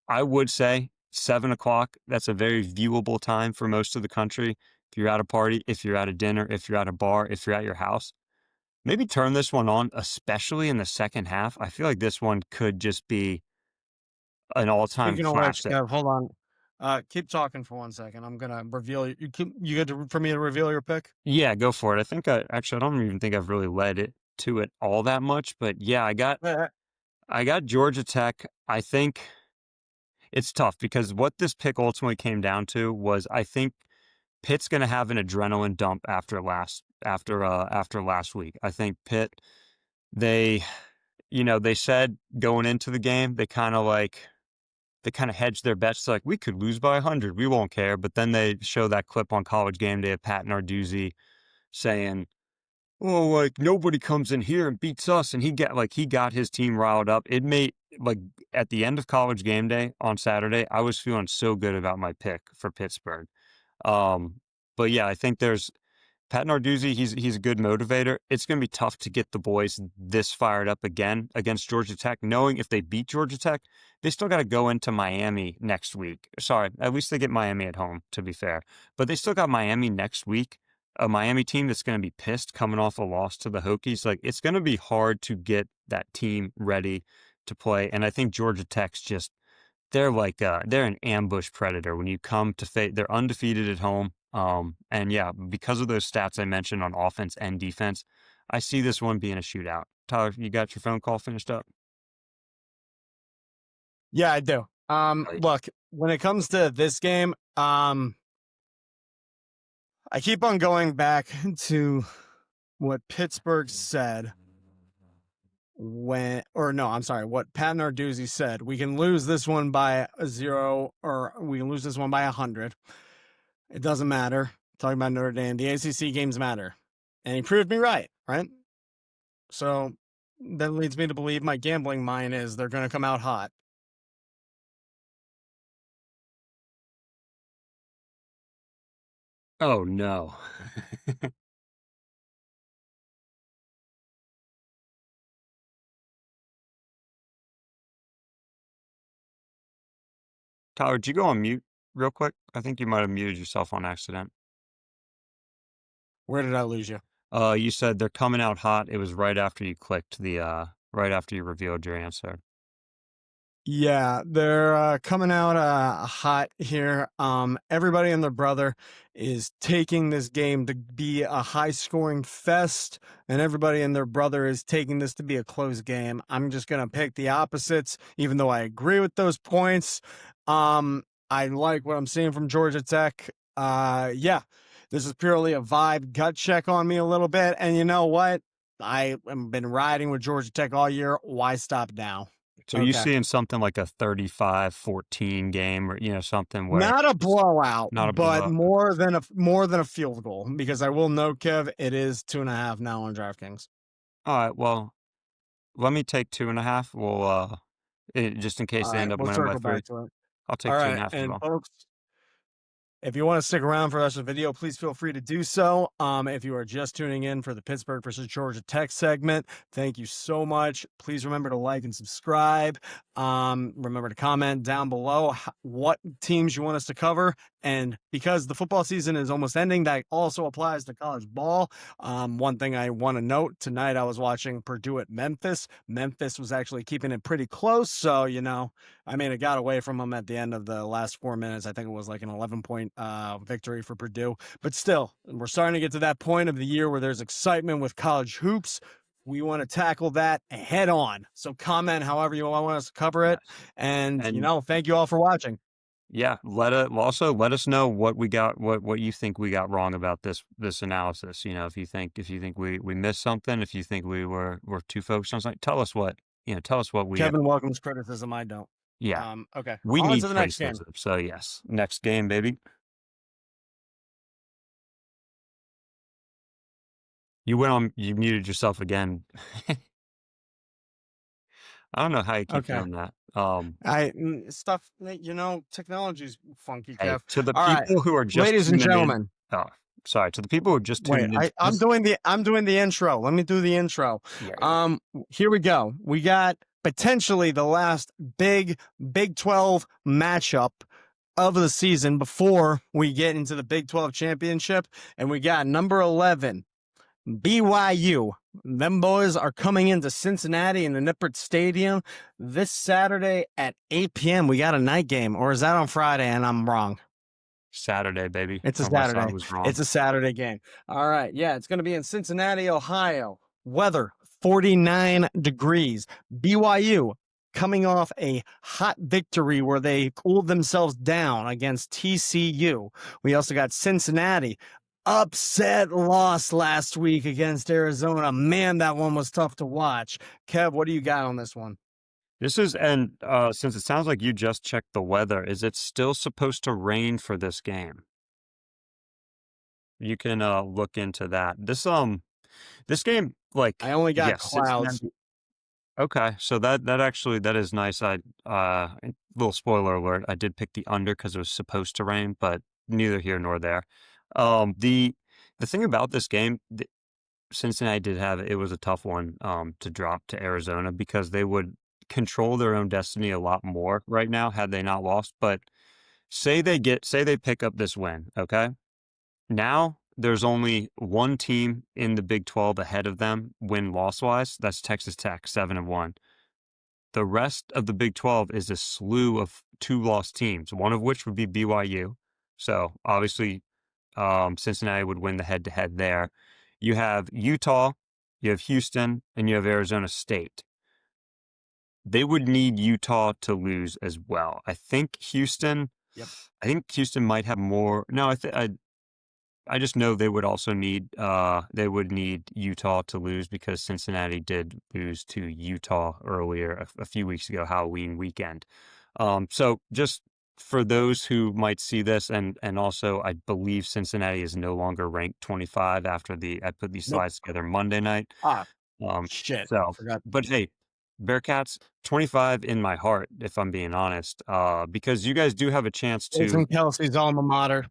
I would say 7 o'clock, that's a very viewable time for most of the country. If you're at a party, if you're at a dinner, if you're at a bar, if you're at your house, maybe turn this one on, especially in the second half. I feel like this one could just be an all-time Speaking of which, classic. hold on. Keep talking for 1 second. I'm gonna reveal you get to, for me to reveal your pick. Yeah, go for it. I think I don't even think I've really led it to it all that much, but yeah, Uh, I got Georgia Tech. I think it's tough because what this pick ultimately came down to was I think Pitt's going to have an adrenaline dump after last week. I think Pitt they they said going into the game, they kind of hedged their bets like we could lose by 100, we won't care, but then they show that clip on College Game Day of Pat Narduzzi saying, "Oh, like nobody comes in here and beats us," and he got his team riled up. It made like at the end of College Game Day on Saturday, I was feeling so good about my pick for Pittsburgh. Um, but yeah, I think there's Pat Narduzzi, he's a good motivator. It's going to be tough to get the boys this fired up again against Georgia Tech, knowing if they beat Georgia Tech, they still got to go into Miami next week. Sorry, at least they get Miami at home, to be fair. But they still got Miami next week, a Miami team that's going to be pissed coming off a loss to the Hokies. Like, it's going to be hard to get that team ready to play. And I think Georgia Tech's just they're an ambush predator when you come to face. They're undefeated at home. And yeah, because of those stats I mentioned on offense and defense, I see this one being a shootout. Tyler, you got your phone call finished up? yeah, I do. Right. Look, when it comes to this game, I keep on going back to what Pittsburgh said or no, I'm sorry, what Pat Narduzzi said. We can lose this one by a 0, or we can lose this one by 100. It doesn't matter. Talking about Notre Dame, the ACC games matter, and he proved me right. Right. So that leads me to believe my gambling mind is they're going to come out hot. Oh no. Tyler, did you go on mute real quick? I think you might have muted yourself on accident. Where did I lose you? You said they're coming out hot. It was right after you clicked right after you revealed your answer. Yeah, they're coming out hot here. Everybody and their brother is taking this game to be a high-scoring fest, and everybody and their brother is taking this to be a close game. I'm just gonna pick the opposites, even though I agree with those points. I like what I'm seeing from Georgia Tech. Yeah, this is purely a vibe gut check on me a little bit, and you know what? I have been riding with Georgia Tech all year. Why stop now? So you Okay. seeing something like a 35-14 game or, something where Not a it's blowout, not a but blowout? more than a field goal because I will note, Kev, it is 2.5 now on DraftKings. Alright, well, let me take 2.5. We'll, just in All case they right, end up we'll winning by circle 3. back to it. I'll All take right, 2.5 as and well. folks, if you want to stick around for the rest of the video, please feel free to do so. If you are just tuning in for the Pittsburgh versus Georgia Tech segment, thank you so much. Please remember to like and subscribe. Remember to comment down below what teams you want us to cover. And because the football season is almost ending, that also applies to college ball. One thing I want to note tonight, I was watching Purdue at Memphis. Memphis was actually keeping it pretty close. So, I mean, it got away from them at the end of the last 4 minutes. I think it was like an 11-point victory for Purdue. But still, we're starting to get to that point of the year where there's excitement with college hoops. We want to tackle that head on. So comment however you want us to cover it. Yes. And, And thank you all for watching. yeah, let us know what we got, what you think we got wrong about this analysis. If you think we missed something, if you think we're too focused on something, tell us what we Kevin welcomes criticism. I don't. yeah. Okay. We On need to the next game. criticism. So yes. Next game, baby. You muted yourself again. I don't know how you keep Okay. doing that. Stuff, technology's funky, Hey, Kev. to the All right. people who are just Ladies and tuning in, gentlemen. oh, sorry, to the people who are just Wait, tuning in, I'm doing the intro. Let me do the intro. yeah, Here we go. We got potentially the last Big 12 matchup of the season before we get into the Big 12 championship, and we got number 11 BYU. Them boys are coming into Cincinnati in the Nippert Stadium this Saturday at 8 p.m. We got a night game, or is that on Friday and I'm wrong? Saturday, baby. It's a Unless I Saturday. was wrong. It's a Saturday game. All right. Yeah, it's going to be in Cincinnati, Ohio. Weather 49 degrees. BYU coming off a hot victory where they cooled themselves down against TCU. We also got Cincinnati. Upset loss last week against Arizona. Man, that one was tough to watch. Kev, what do you got on this one? Since it sounds like you just checked the weather, is it still supposed to rain for this game? You can look into that. This game, like, I only got yes, clouds. Okay, so that is nice. Little spoiler alert, I did pick the under because it was supposed to rain, but neither here nor there. The thing about this game, Cincinnati did have it was a tough one to drop to Arizona because they would control their own destiny a lot more right now had they not lost. But say they pick up this win, okay? Now there's only one team in the Big 12 ahead of them win-loss wise. That's Texas Tech, 7-1. The rest of the Big 12 is a slew of 2-loss teams, one of which would be BYU. So obviously, Cincinnati would win the head-to-head there. You have Utah, you have Houston, and you have Arizona State. They would need Utah to lose as well. I think Houston. Yep. I think Houston might have more. No, I just know they would also need Utah to lose because Cincinnati did lose to Utah earlier a few weeks ago, Halloween weekend. So just for those who might see this, and also I believe Cincinnati is no longer ranked 25 after I put these Nope. slides together Monday night. Ah, Um, shit. so, Forgot. but hey, Bearcats 25 in my heart, if I'm being honest, because you guys do have a chance to. Jason Kelsey's alma mater.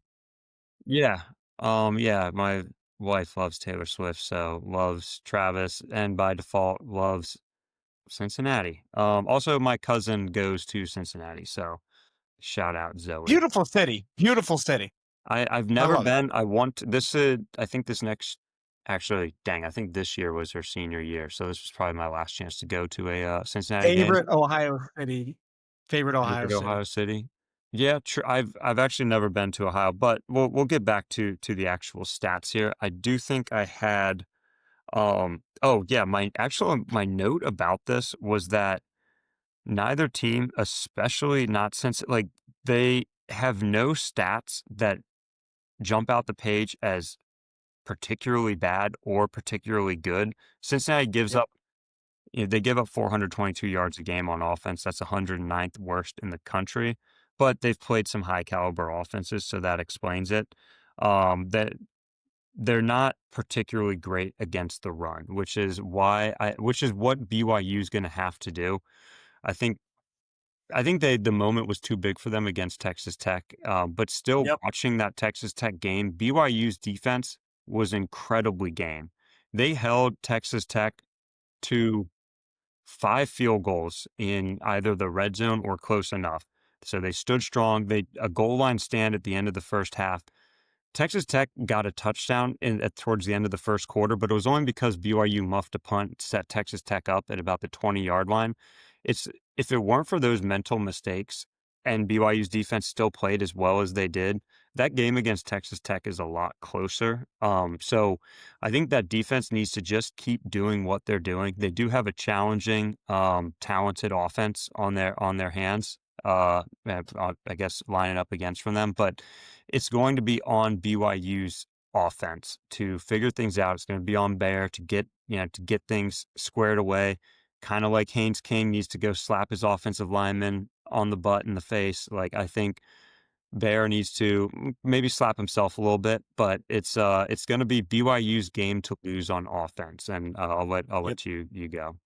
Yeah. Yeah, my wife loves Taylor Swift, so loves Travis, and by default loves Cincinnati. Also my cousin goes to Cincinnati, so shout out Zoe. Beautiful city. Beautiful city. I've I never love it. been. I think this next actually, dang, I think this year was her senior year, so this was probably my last chance to go to a Cincinnati game. Favorite Ohio City. Favorite Ohio Favorite City. Ohio City. Yeah, I've actually never been to Ohio, but we'll get back to the actual stats here. I do think I had oh yeah, my note about this was that neither team, especially not since like they have no stats that jump out the page as particularly bad or particularly good. Cincinnati gives Yep. up they give up 422 yards a game on offense. That's 109th worst in the country, but they've played some high caliber offenses, so that explains it. That they're not particularly great against the run, which is what BYU is going to have to do. I think the moment was too big for them against Texas Tech, but still Yep. watching that Texas Tech game, BYU's defense was incredibly game. They held Texas Tech to 5 field goals in either the red zone or close enough. So they stood strong. They a goal line stand at the end of the first half. Texas Tech got a touchdown towards the end of the first quarter, but it was only because BYU muffed a punt, set Texas Tech up at about the 20-yard line. It's if it weren't for those mental mistakes and BYU's defense still played as well as they did, that game against Texas Tech is a lot closer. So I think that defense needs to just keep doing what they're doing. They do have a challenging, talented offense on their hands. I guess lining up against from them, but it's going to be on BYU's offense to figure things out. It's going to be on Bear to get things squared away. Kind of like Haynes King needs to go slap his offensive lineman on the butt in the face. Like I think Bear needs to maybe slap himself a little bit, but it's going to be BYU's game to lose on offense. And I'll Yep. let you go.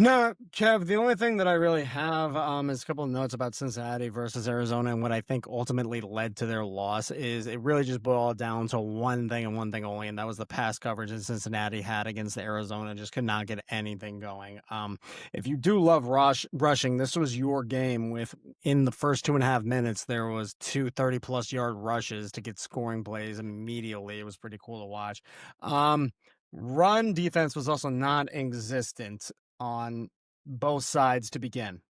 No, Kev, the only thing that I really have is a couple of notes about Cincinnati versus Arizona, and what I think ultimately led to their loss is it really just boiled down to one thing and one thing only, and that was the pass coverage that Cincinnati had against Arizona. Just could not get anything going. If you do love rushing, this was your game. With in the first 2.5 minutes, there was 2 30+ yard rushes to get scoring plays immediately. It was pretty cool to watch. Run defense was also non-existent on both sides to begin.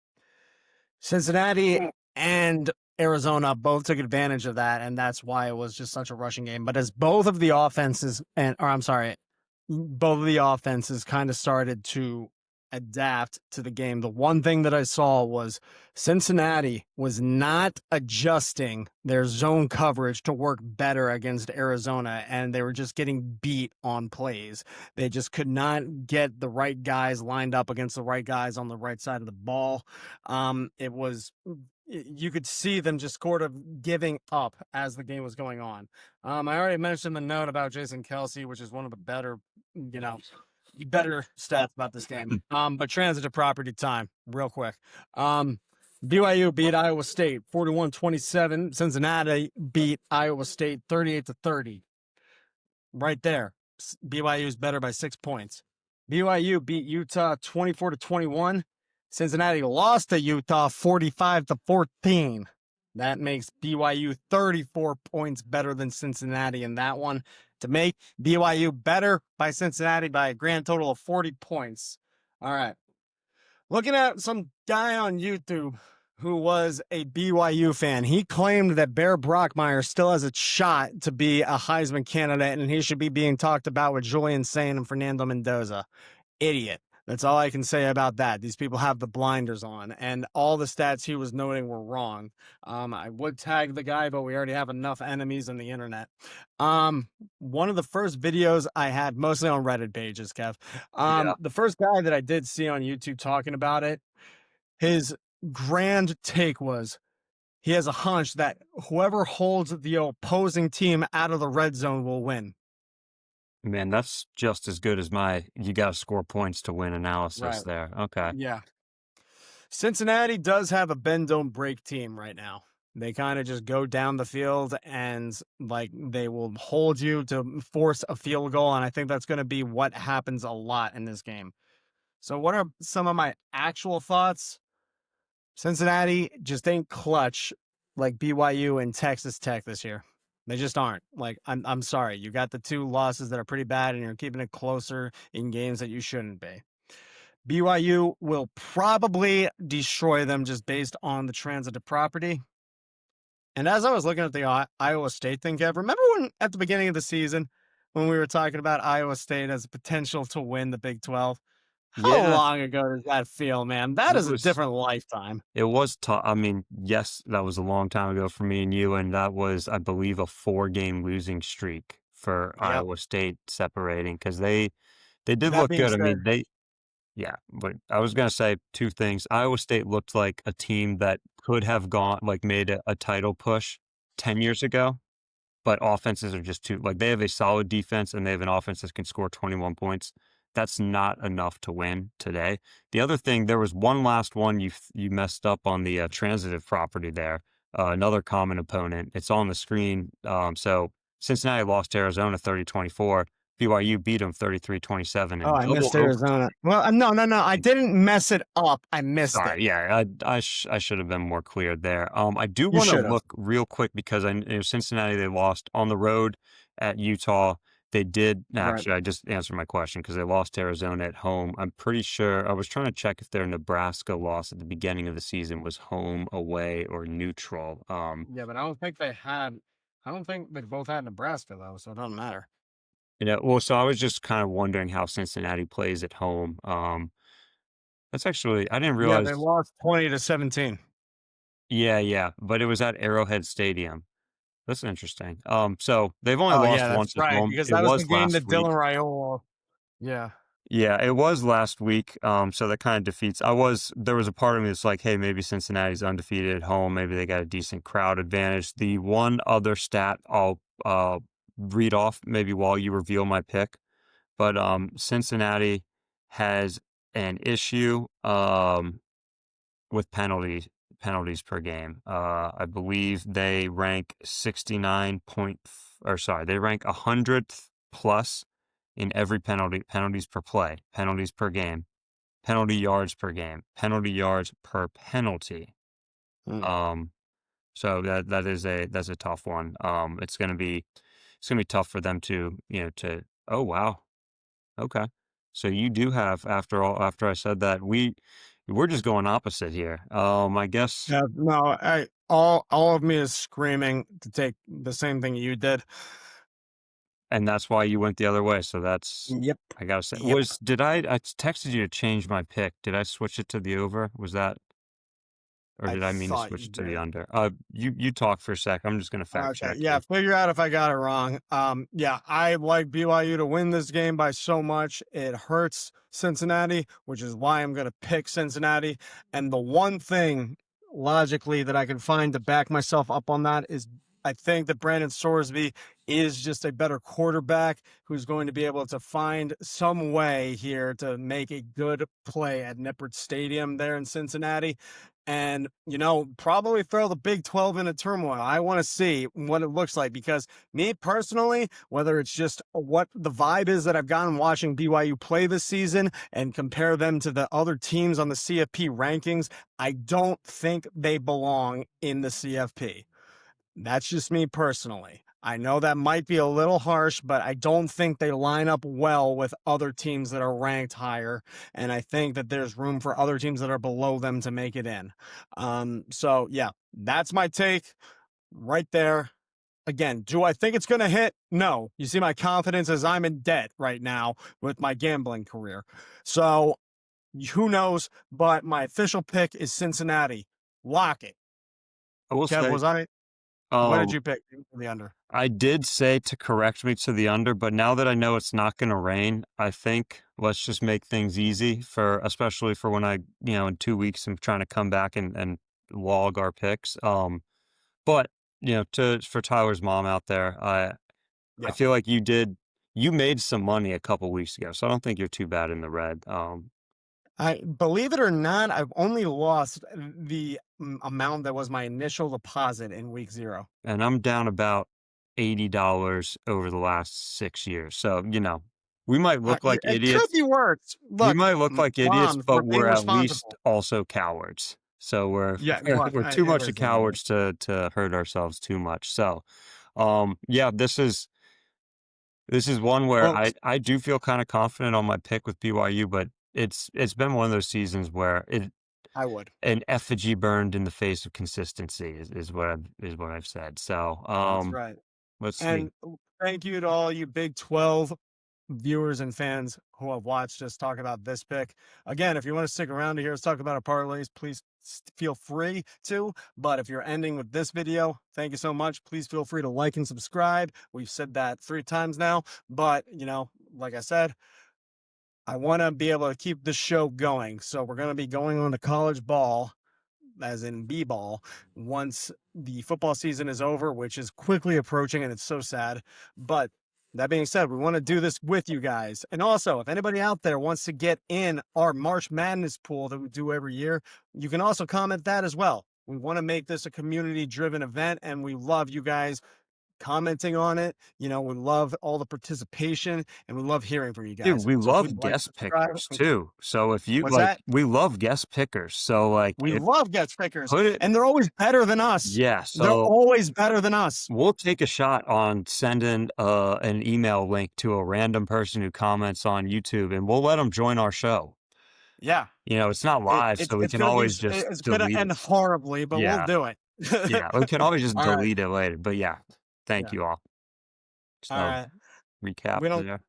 Cincinnati and Arizona both took advantage of that, and that's why it was just such a rushing game. But as both of the offenses, both of the offenses kind of started to adapt to the game, the one thing that I saw was Cincinnati was not adjusting their zone coverage to work better against Arizona, and they were just getting beat on plays. They just could not get the right guys lined up against the right guys on the right side of the ball. It was you could see them just sort of giving up as the game was going on. I already mentioned the note about Jason Kelsey, which is one of the better stats about this game. But transitive property time, real quick. BYU beat Iowa State 41-27. Cincinnati beat Iowa State 38-30. Right there. BYU is better by 6 points. BYU beat Utah 24-21. Cincinnati lost to Utah 45-14. That makes BYU 34 points better than Cincinnati in that one to make BYU better by Cincinnati by a grand total of 40 points. All right. Looking at some guy on YouTube who was a BYU fan, he claimed that Bear Brockmeyer still has a shot to be a Heisman candidate and he should be being talked about with Julian Sain and Fernando Mendoza. Idiot. That's all I can say about that. These people have the blinders on, and all the stats he was noting were wrong. I would tag the guy, but we already have enough enemies on the internet. One of the first videos I had, mostly on Reddit pages, Kev. Yeah. The first guy that I did see on YouTube talking about it, his grand take was he has a hunch that whoever holds the opposing team out of the red zone will win. Man, that's just as good as my you got to score points to win analysis Right. there. Okay. Yeah. Cincinnati does have a bend don't break team right now. They kind of just go down the field and like they will hold you to force a field goal, and I think that's going to be what happens a lot in this game. So what are some of my actual thoughts? Cincinnati just ain't clutch like BYU and Texas Tech this year. They just aren't. Like I'm sorry. You got the two losses that are pretty bad and you're keeping it closer in games that you shouldn't be. BYU will probably destroy them just based on the transitive property. And as I was looking at the Iowa State thing, Kev, remember when at the beginning of the season when we were talking about Iowa State as a potential to win the Big 12? How Yeah, long ago does that feel, man? That it is a was different lifetime. it was tough. I mean, yes, that was a long time ago for me and you, and that was, I believe, a 4-game losing streak for Yep. Iowa State separating because they did That look being good. I mean, said, yeah, but I was gonna say 2 things. Iowa State looked like a team that could have made a title push 10 years ago, but offenses are just too they have a solid defense and they have an offense that can score 21 points. That's not enough to win today. The other thing, there was one last one you messed up on the, transitive property there, another common opponent. It's on the screen. So Cincinnati lost to Arizona 30-24. BYU beat them 33-27 oh, in I double missed overtime. Arizona. Well, no, no, no. I didn't mess it up. I missed it. Sorry, yeah, I should have been more clear there. I do You want to should have. look real quick because Cincinnati, they lost on the road at Utah. They did Right. actually. I just answered my question because they lost to Arizona at home. I'm pretty sure. I was trying to check if their Nebraska loss at the beginning of the season was home, away, or neutral. Yeah, but I don't think they had. I don't think they both had Nebraska though, so it doesn't matter. Well, so I was just kind of wondering how Cincinnati plays at home. That's actually I didn't Yeah, they realize. lost 20-17. Yeah, yeah, but it was at Arrowhead Stadium. That's interesting. So they've only Oh yeah, lost that's once at right, home. because It that was the was game last that week. Dylan Raiola. Yeah. Yeah, it was last week. So that kind of defeats. There was a part of me that's like, hey, maybe Cincinnati's undefeated at home. Maybe they got a decent crowd advantage. The one other stat I'll read off maybe while you reveal my pick, but Cincinnati has an issue with penalties per game. I believe they rank 69 point, or sorry, they rank 100th plus in every penalties per play, penalties per game, penalty yards per game, penalty yards per penalty. Hmm. Um, so that's a tough one. It's gonna be tough for them to oh wow, okay. So you do have, after I said that, we're just going opposite here. I guess, Yeah, no, all of me is screaming to take the same thing you did. and that's why you went the other way. So that's, Yep. I gotta say, Yep. I texted you to change my pick. Did I switch it to the over? Was that, or I did I mean to thought switch you it to the did. under? You talk for a sec. I'm just gonna fact Okay, check yeah, you. figure out if I got it wrong. Yeah, I like BYU to win this game by so much. It hurts Cincinnati, which is why I'm going to pick Cincinnati. And the one thing logically that I can find to back myself up on that is I think that Brandon Sorsby is just a better quarterback who's going to be able to find some way here to make a good play at Nippert Stadium there in Cincinnati and probably throw the Big 12 into turmoil. I want to see what it looks like because me personally, whether it's just what the vibe is that I've gotten watching BYU play this season and compare them to the other teams on the CFP rankings, I don't think they belong in the CFP. That's just me personally. I know that might be a little harsh, but I don't think they line up well with other teams that are ranked higher. And I think that there's room for other teams that are below them to make it in. So yeah, that's my take right there. Again, do I think it's going to hit? No. You see my confidence as I'm in debt right now with my gambling career. So who knows? But my official pick is Cincinnati. Lock it. I will Kev, say, was I? What did um, you pick for the under? I did say to correct me to the under, but now that I know it's not going to rain, I think let's just make things easy especially for when in 2 weeks, I'm trying to come back and log our picks. But for Tyler's mom out there, I Yeah. feel like you made some money a couple weeks ago, so I don't think you're too bad in the red. I believe it or not, I've only lost the amount that was my initial deposit in week 0. And I'm down about $80 over the last 6 years. So, we might look like It could idiots. be worse. We Look, might look like idiots, moms, we're but being we're at least responsible. also cowards. So Yeah, well, we're too much of everything. cowards to hurt ourselves too much. So, yeah, this is one where Well, I do feel kind of confident on my pick with BYU, but it's been one of those seasons where I would. an effigy burned in the face of consistency is what I've said. So, That's right. let's see. And thank you to all you Big 12 viewers and fans who have watched us talk about this pick. Again, if you want to stick around to hear us talk about our parlays, please feel free to. But if you're ending with this video, thank you so much. Please feel free to like and subscribe. We've said that 3 times now, but like I said, I want to be able to keep the show going. So we're going to be going on to college ball, as in b-ball, once the football season is over, which is quickly approaching, and it's so sad. But that being said, we want to do this with you guys. And also, if anybody out there wants to get in our March Madness pool that we do every year, you can also comment that as well. We want to make this a community-driven event, and we love you guys commenting on it. We love all the participation, and we love hearing from you Dude, guys. we So please love like, guest subscribe. pickers too. So if you What's that? we love guest pickers. So like, We if love guest pickers, put it, and they're always better than us. yeah. They're So always better than us. we'll take a shot on sending an email link to a random person who comments on YouTube, and we'll let them join our show. Yeah. It's not live, so we It's can gonna be always just it's gonna delete end it. horribly, but we'll Yeah, do it. yeah. We can always just All right. delete it later. But yeah, thank Yeah. you all. All So right. recap We don't there.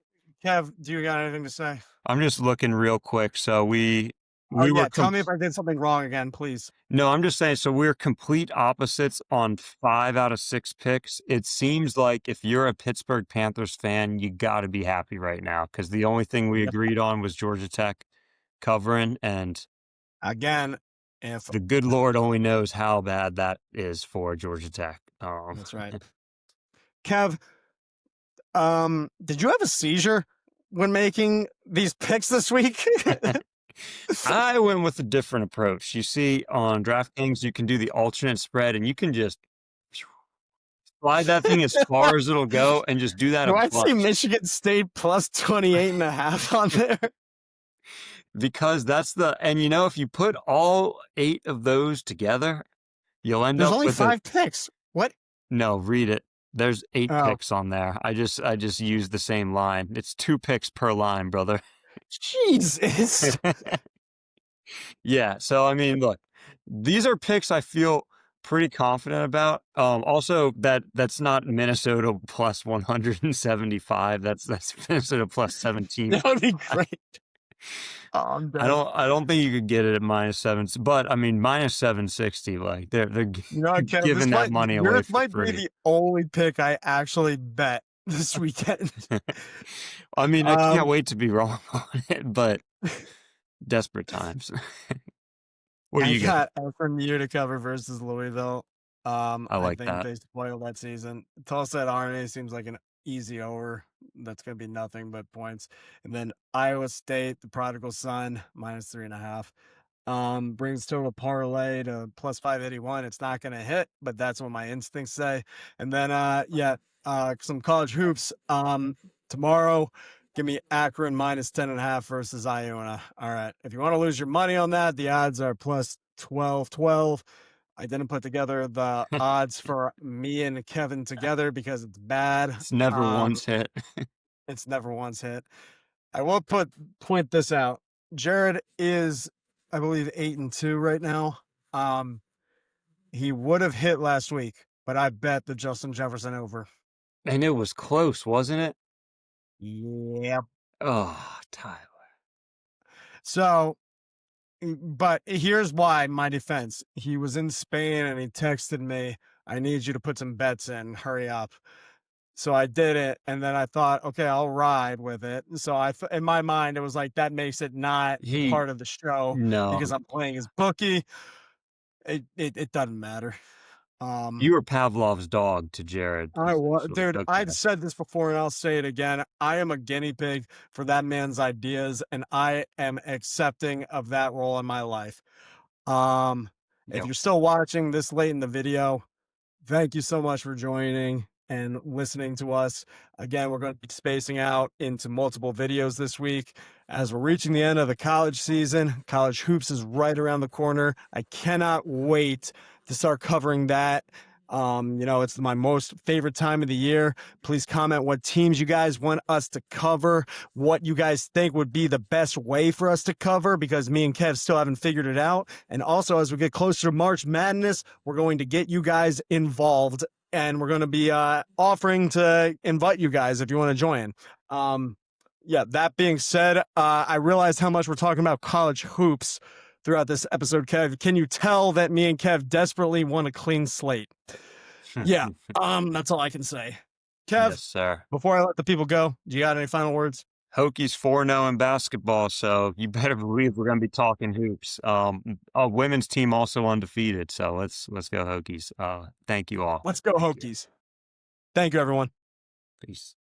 Kev, do you got anything to say? I'm just looking real quick. So we Oh were yeah, tell me if I did something wrong again, please. No, I'm just saying, so we're complete opposites on 5 out of 6 picks. It seems like if you're a Pittsburgh Panthers fan, you got to be happy right now, because the only thing we Yep. agreed on was Georgia Tech covering, and Again, if the good Lord only knows how bad that is for Georgia Tech. that's right. Kev, did you have a seizure when making these picks this week? I went with a different approach. You see, on DraftKings, you can do the alternate spread, and you can just slide that thing as far as it'll go and just do that Do a I see bunch. Michigan State plus 28.5 on there? Because that's and if you put all 8 of those together, you'll end There's up only with 5 picks. What? No, read it. There's 8 Oh, picks on there. I just used the same line. It's 2 picks per line, brother. Jesus. Yeah, so I mean, look, these are picks I feel pretty confident about. Also, that's not Minnesota plus 175. That's Minnesota plus 17. That would be great. Oh, I'm I dead. don't think you could get it at -7, but I mean -760. Like they're Kev, giving that money away yours for might be free. the only pick I actually bet this weekend. I mean, I can't wait to be wrong on it, but desperate times. What do I you got? got SMU to cover versus Louisville. I I like think that. they spoiled that season. Tulsa at RNA seems like an easy over. That's going to be nothing but points. And then Iowa State, the prodigal son, -3.5. Brings total parlay to plus 581. It's not going to hit, but that's what my instincts say. And then, some college hoops. Tomorrow, give me Akron -10.5 versus Iona. All right. If you want to lose your money on that, the odds are plus 1212. I didn't put together the odds for me and Kevin together because it's bad. It's never once hit. It's never once hit. I will point this out. Jared is, I believe, 8-2 right now. He would have hit last week, but I bet the Justin Jefferson over. And it was close, wasn't it? Yep. Oh, Tyler. So, but here's why my defense. He was in Spain and he texted me, I need you to put some bets in. Hurry up. So I did it, and then I thought, okay, I'll ride with it. So in my mind, it was like that makes it not part of the show No. because I'm playing his bookie. It doesn't matter. You were Pavlov's dog to Jared. Dude, Okay. I've said this before and I'll say it again. I am a guinea pig for that man's ideas, and I am accepting of that role in my life. If Yep. you're still watching this late in the video, thank you so much for joining and listening to us. Again, we're going to be spacing out into multiple videos this week as we're reaching the end of the college season. College hoops is right around the corner. I cannot wait to start covering that. It's my most favorite time of the year. Please comment what teams you guys want us to cover, what you guys think would be the best way for us to cover, because me and Kev still haven't figured it out. And also, as we get closer to March Madness, we're going to get you guys involved, and we're going to be offering to invite you guys if you want to join. Yeah, that being said, I realized how much we're talking about college hoops throughout this episode, Kev. Can you tell that me and Kev desperately want a clean slate? Yeah, that's all I can say. Kev, Yes, sir. before I let the people go, do you got any final words? Hokies 4-0 in basketball, so you better believe we're gonna be talking hoops. Our women's team also undefeated, so let's go Hokies. Thank you all. Let's go Thank you. Hokies. Thank you, everyone. Peace.